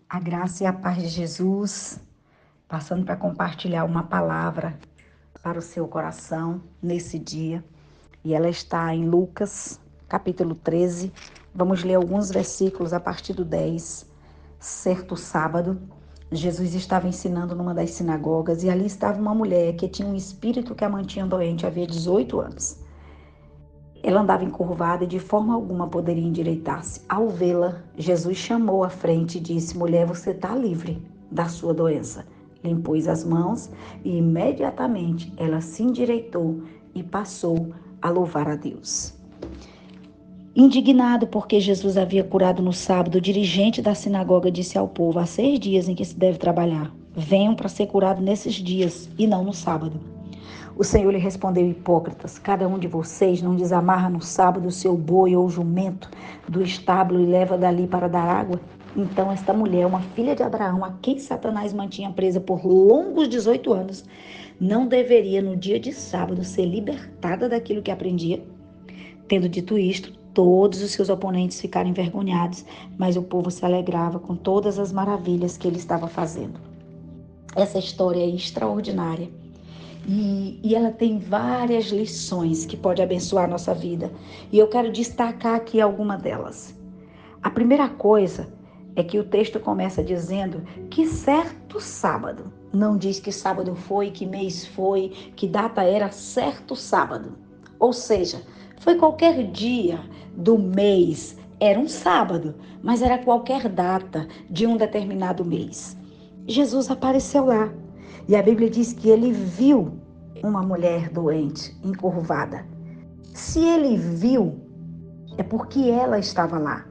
A graça e a paz de Jesus, passando para compartilhar uma palavra para o seu coração nesse dia. E ela está em Lucas, capítulo 13. Vamos ler alguns versículos a partir do 10. Certo sábado, Jesus estava ensinando numa das sinagogas e ali estava uma mulher que tinha um espírito que a mantinha doente havia 18 anos. Ela andava encurvada e de forma alguma poderia endireitar-se. Ao vê-la, Jesus chamou à frente e disse: Mulher, você está livre da sua doença. Lhe impôs as mãos e imediatamente ela se endireitou e passou a louvar a Deus. Indignado porque Jesus havia curado no sábado, o dirigente da sinagoga disse ao povo: há 6 dias em que se deve trabalhar. Venham para ser curado nesses dias e não no sábado. O Senhor lhe respondeu: hipócritas, cada um de vocês não desamarra no sábado o seu boi ou jumento do estábulo e leva dali para dar água? Então esta mulher, uma filha de Abraão, a quem Satanás mantinha presa por longos 18 anos, não deveria no dia de sábado ser libertada daquilo que aprendia? Tendo dito isto, todos os seus oponentes ficaram envergonhados, mas o povo se alegrava com todas as maravilhas que ele estava fazendo. Essa história é extraordinária. E ela tem várias lições que pode abençoar a nossa vida. E eu quero destacar aqui alguma delas. A primeira coisa é que o texto começa dizendo que certo sábado, não diz que sábado foi, que mês foi, que data era, certo sábado. Ou seja, foi qualquer dia do mês, era um sábado, mas era qualquer data de um determinado mês. Jesus apareceu lá. E a Bíblia diz que ele viu uma mulher doente, encurvada. Se ele viu, é porque ela estava lá,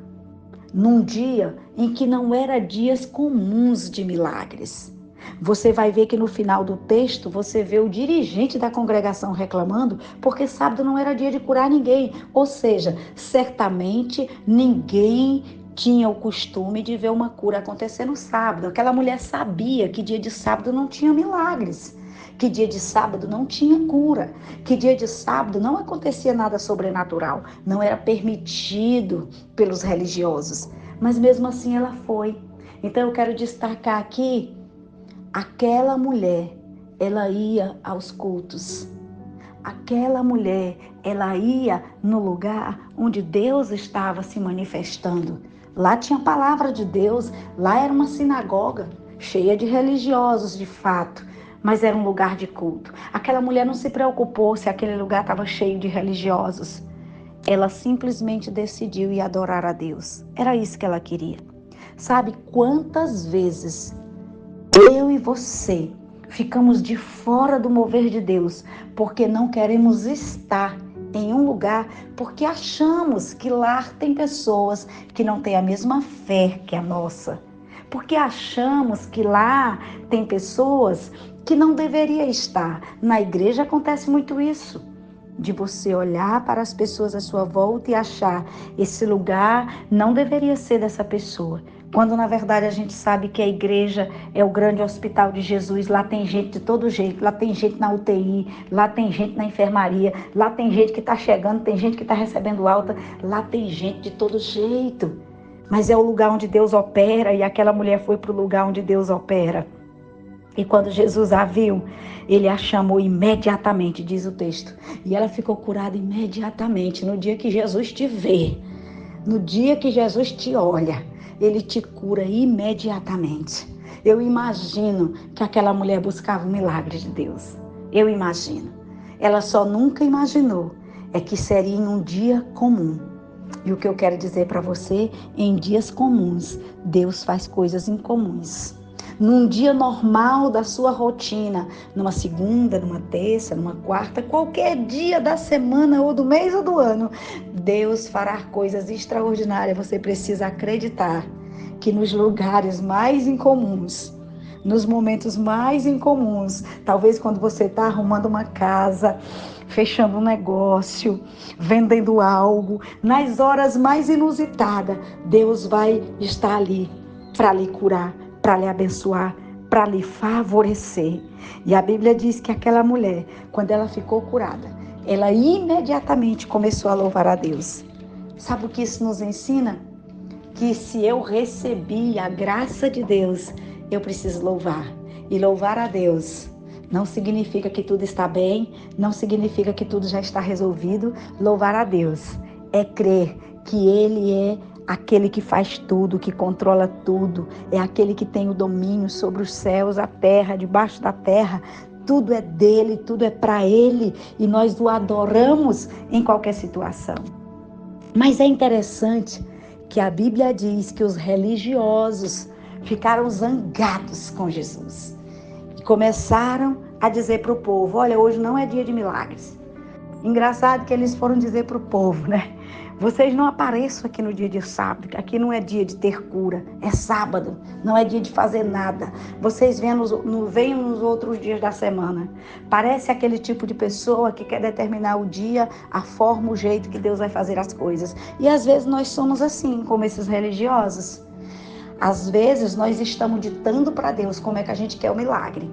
num dia em que não era dias comuns de milagres. Você vai ver que no final do texto, você vê o dirigente da congregação reclamando porque sábado não era dia de curar ninguém. Ou seja, certamente ninguém tinha o costume de ver uma cura acontecer no sábado. Aquela mulher sabia que dia de sábado não tinha milagres, que dia de sábado não tinha cura, que dia de sábado não acontecia nada sobrenatural, não era permitido pelos religiosos. Mas mesmo assim ela foi. Então eu quero destacar aqui, aquela mulher, ela ia aos cultos. Aquela mulher, ela ia no lugar onde Deus estava se manifestando. Lá tinha a palavra de Deus, lá era uma sinagoga, cheia de religiosos de fato, mas era um lugar de culto. Aquela mulher não se preocupou se aquele lugar estava cheio de religiosos. Ela simplesmente decidiu ir adorar a Deus. Era isso que ela queria. Sabe quantas vezes eu e você ficamos de fora do mover de Deus porque não queremos estar em um lugar porque achamos que lá tem pessoas que não têm a mesma fé que a nossa. Porque achamos que lá tem pessoas que não deveria estar. Na igreja acontece muito isso, de você olhar para as pessoas à sua volta e achar esse lugar não deveria ser dessa pessoa. Quando na verdade a gente sabe que a igreja é o grande hospital de Jesus, lá tem gente de todo jeito, lá tem gente na UTI, lá tem gente na enfermaria, lá tem gente que está chegando, tem gente que está recebendo alta, lá tem gente de todo jeito. Mas é o lugar onde Deus opera e aquela mulher foi para o lugar onde Deus opera. E quando Jesus a viu, ele a chamou imediatamente, diz o texto. E ela ficou curada imediatamente. No dia que Jesus te vê, no dia que Jesus te olha, ele te cura imediatamente. Eu imagino que aquela mulher buscava o milagre de Deus. Eu imagino. Ela só nunca imaginou é que seria em um dia comum. E o que eu quero dizer para você, em dias comuns, Deus faz coisas incomuns. Num dia normal da sua rotina, numa segunda, numa terça, numa quarta, qualquer dia da semana ou do mês ou do ano, Deus fará coisas extraordinárias. Você precisa acreditar que nos lugares mais incomuns, nos momentos mais incomuns, talvez quando você está arrumando uma casa, fechando um negócio, vendendo algo, nas horas mais inusitadas, Deus vai estar ali para lhe curar, para lhe abençoar, para lhe favorecer. E a Bíblia diz que aquela mulher, quando ela ficou curada, ela imediatamente começou a louvar a Deus. Sabe o que isso nos ensina? que se eu recebi a graça de Deus, eu preciso louvar. E louvar a Deus não significa que tudo está bem, não significa que tudo já está resolvido. Louvar a Deus é crer que Ele é aquele que faz tudo, que controla tudo, é aquele que tem o domínio sobre os céus, a terra, debaixo da terra. Tudo é dele, tudo é para ele e nós o adoramos em qualquer situação. Mas é interessante que a Bíblia diz que os religiosos ficaram zangados com Jesus e começaram a dizer para o povo: olha, hoje não é dia de milagres. Engraçado que eles foram dizer para o povo, né? Vocês não apareçam aqui no dia de sábado, aqui não é dia de ter cura, é sábado, não é dia de fazer nada. Vocês venham nos outros dias da semana. Parece aquele tipo de pessoa que quer determinar o dia, a forma, o jeito que Deus vai fazer as coisas. E às vezes nós somos assim, como esses religiosos. Às vezes nós estamos ditando para Deus como é que a gente quer o milagre.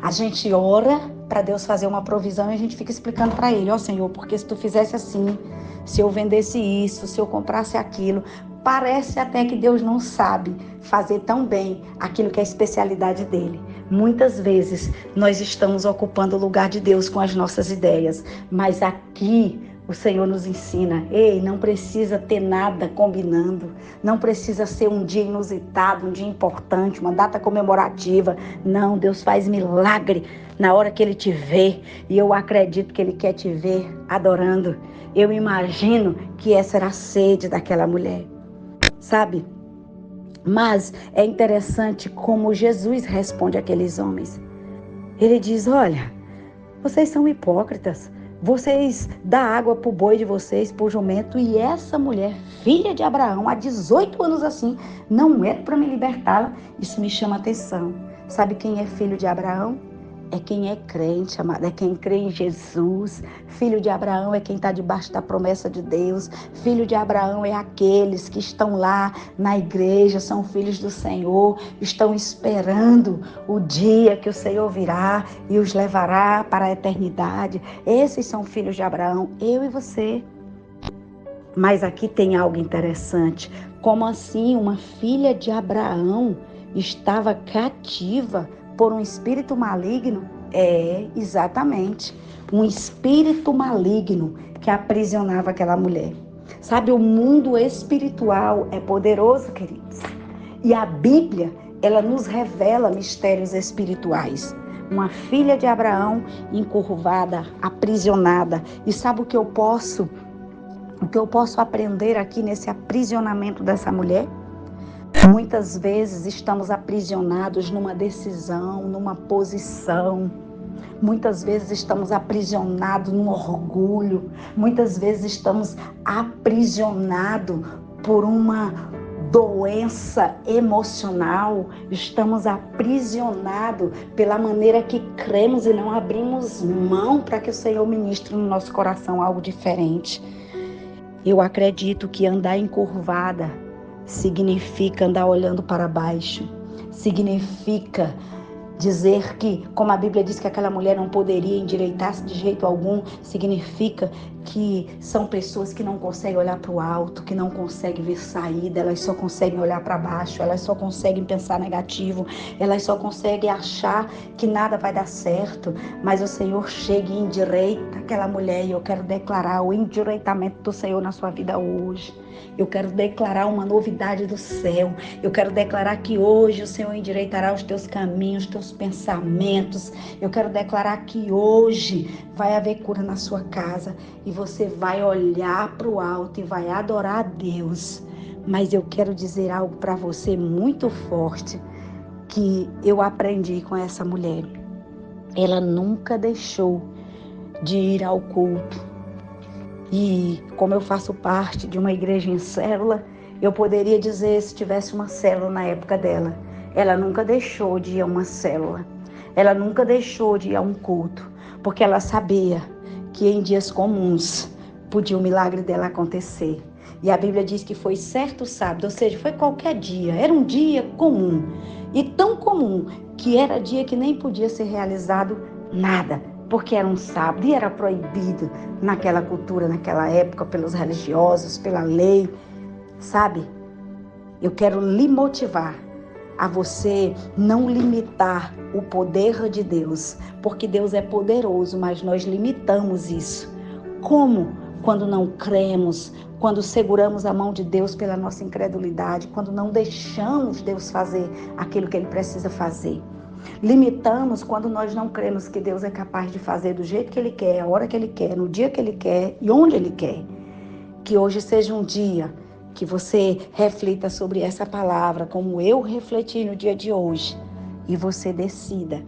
A gente ora para Deus fazer uma provisão e a gente fica explicando para Ele: ó Senhor, porque se tu fizesse assim, se eu vendesse isso, se eu comprasse aquilo. Parece até que Deus não sabe fazer tão bem aquilo que é a especialidade dele. Muitas vezes nós estamos ocupando o lugar de Deus com as nossas ideias, mas aqui o Senhor nos ensina: ei, não precisa ter nada combinando, não precisa ser um dia inusitado, um dia importante, uma data comemorativa. Não, Deus faz milagre na hora que Ele te vê, e eu acredito que Ele quer te ver adorando. Eu imagino que essa era a sede daquela mulher, sabe? Mas é interessante como Jesus responde àqueles homens. Ele diz: olha, vocês são hipócritas. Vocês dão água para o boi de vocês, para o jumento, e essa mulher, filha de Abraão, há 18 anos assim, não é para me libertá-la. Isso me chama atenção. Sabe quem é filho de Abraão? É quem é crente, amado, é quem crê em Jesus. Filho de Abraão é quem está debaixo da promessa de Deus. Filho de Abraão é aqueles que estão lá na igreja, são filhos do Senhor, estão esperando o dia que o Senhor virá e os levará para a eternidade. Esses são filhos de Abraão, eu e você. Mas aqui tem algo interessante. Como assim uma filha de Abraão estava cativa por um espírito maligno? É, exatamente. Um espírito maligno que aprisionava aquela mulher. Sabe, o mundo espiritual é poderoso, queridos. E a Bíblia, ela nos revela mistérios espirituais. Uma filha de Abraão encurvada, aprisionada. E sabe o que eu posso aprender aqui nesse aprisionamento dessa mulher? Muitas vezes estamos aprisionados numa decisão, numa posição. Muitas vezes estamos aprisionados num orgulho. Muitas vezes estamos aprisionados por uma doença emocional. Estamos aprisionados pela maneira que cremos e não abrimos mão para que o Senhor ministre no nosso coração algo diferente. Eu acredito que andar encurvada significa andar olhando para baixo, significa dizer que, como a Bíblia diz que aquela mulher não poderia endireitar-se de jeito algum, significa que são pessoas que não conseguem olhar para o alto, que não conseguem ver saída, elas só conseguem olhar para baixo, elas só conseguem pensar negativo, elas só conseguem achar que nada vai dar certo. Mas o Senhor chega e endireita aquela mulher, e eu quero declarar o endireitamento do Senhor na sua vida hoje. Eu quero declarar uma novidade do céu. Eu quero declarar que hoje o Senhor endireitará os teus caminhos, os teus pensamentos. Eu quero declarar que hoje vai haver cura na sua casa e você vai olhar para o alto e vai adorar a Deus. Mas eu quero dizer algo para você muito forte que eu aprendi com essa mulher. Ela nunca deixou de ir ao culto. E como eu faço parte de uma igreja em célula, eu poderia dizer, se tivesse uma célula na época dela, ela nunca deixou de ir a uma célula. Ela nunca deixou de ir a um culto, porque ela sabia que em dias comuns podia o milagre dela acontecer. E a Bíblia diz que foi certo sábado, ou seja, foi qualquer dia, era um dia comum. E tão comum que era dia que nem podia ser realizado nada, porque era um sábado e era proibido naquela cultura, naquela época, pelos religiosos, pela lei, sabe? Eu quero lhe motivar a você não limitar o poder de Deus, porque Deus é poderoso, mas nós limitamos isso. Como? Quando não cremos, quando seguramos a mão de Deus pela nossa incredulidade, quando não deixamos Deus fazer aquilo que Ele precisa fazer. Limitamos quando nós não cremos que Deus é capaz de fazer do jeito que Ele quer, a hora que Ele quer, no dia que Ele quer e onde Ele quer. Que hoje seja um dia que você reflita sobre essa palavra, como eu refleti no dia de hoje, e você decida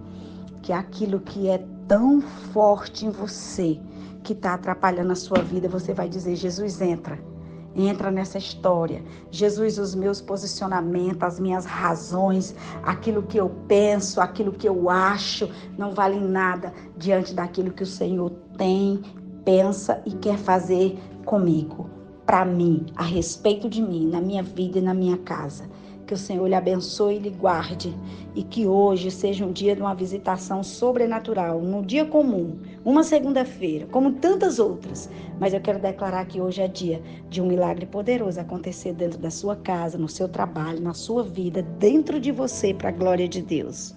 que aquilo que é tão forte em você, que está atrapalhando a sua vida, você vai dizer: Jesus, entra nessa história. Jesus, os meus posicionamentos, as minhas razões, aquilo que eu penso, aquilo que eu acho, não valem nada diante daquilo que o Senhor tem, pensa e quer fazer comigo, para mim, a respeito de mim, na minha vida e na minha casa. Que o Senhor lhe abençoe e lhe guarde, e que hoje seja um dia de uma visitação sobrenatural, num dia comum, uma segunda-feira, como tantas outras. Mas eu quero declarar que hoje é dia de um milagre poderoso acontecer dentro da sua casa, no seu trabalho, na sua vida, dentro de você, para a glória de Deus.